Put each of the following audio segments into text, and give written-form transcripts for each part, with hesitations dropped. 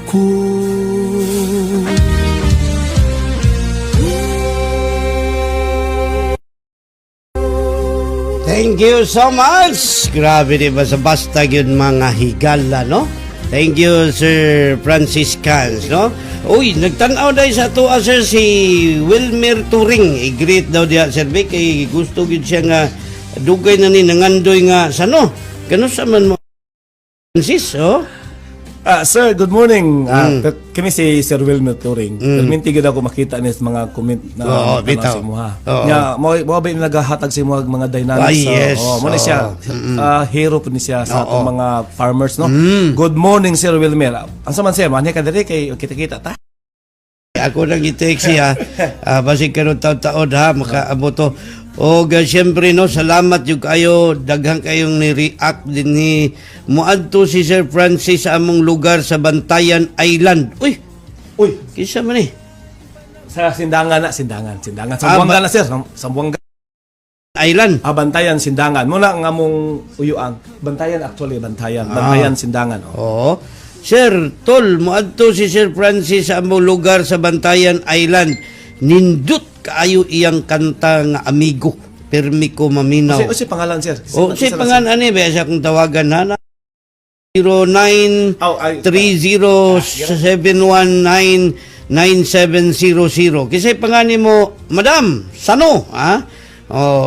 ko. Thank you so much. Grabe, di ba, sa basta yun mga higala, no? Thank you, Sir Franciscans, no? Uy, nagtanaw dahil sa tuwa, sir, si Wilmer Turing. I-greet daw diya, Sir Vic, kay gusto gid siya nga dugay na ni nangandoy nga sa no? Kano sa man mo, Francis, oh? Sir, good morning. Kami si Sir Wilmer Turing. Perminti gid ako makita ni mga comment na bitaw. sa imuha. Oo. Nya mo ba nagahatag sa imuha mga dynamics. Yes. Mo na siya. Hero po ni siya sa atong mga farmers, no. Good morning, Sir Wilmer. Asa man sir, man ka diri kay kita-kita ta. Ako nang i-text siya, basig karon taon-taon ha, makaabot to. O siyempre, no, salamat yung kayo, daghang kayong ni-react din ni muadto si Sir Francis sa among lugar sa Bantayan Island. Uy, kisa man eh. Sa Sindangan. Sambuanga na sir, Sambuanga Island. Bantayan, Sindangan. Muna nga mong uyuang. Bantayan actually, Bantayan, Sindangan. Oo. Sir, tol, muadto si Sir Francis sa among lugar sa Bantayan Island. Nindot kaayo iyang kanta nga amigo. Permi ko maminaw. Si pangalan sir. Si pangalan ani ba siya kung tawagan na 093071999700. Kasi pangani mo, Madam, sano? Ha?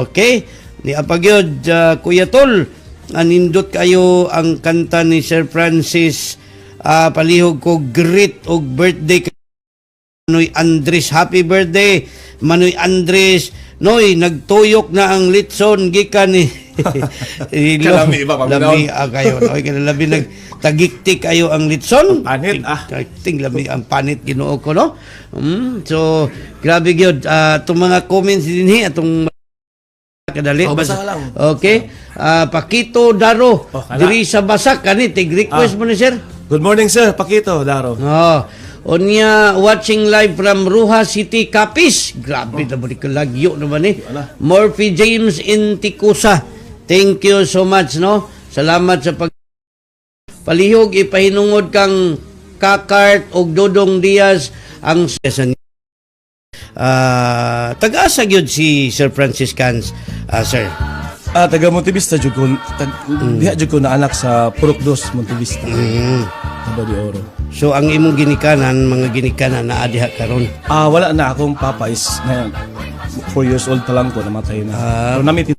Okay. Di apagyod, Kuya Tol, anindot kayo ang kanta ni Sir Francis. Palihog ko greet og birthday kay Manoy Andres. Happy birthday, Manoy Andres. Noy, nagtuyok na ang litson gikan ni Kalami ba, lami kayo. Noy, kalami nagtagiktik kayo ang litson. Panit, Ting lami ang panit Ginoo ko, no? So, grabe gyud. Itong mga comments din atong kadali. Okay. Pakito Daro. Diri sa Basak kani tig-request mo ni sir. Good morning sir, Pakito Daro. Onya watching live from Ruha City, Capiz. Grabe na balik kalagyo naman eh. Murphy James in Tikusa. Thank you so much, no? Salamat sa palihog ipahinungod kang Kakart og Dodong Diaz ang taga-asa gyud si Sir Franciscans, sir. Taga Montevista jud ko. Diha jud ko na anak sa Purok 2 Montevista. Aba di Oro. So ang imong ginikanan, mga ginikanan na adiha karon. Wala na akong papa is 4 years old pa lang ko namatay na. Pero namit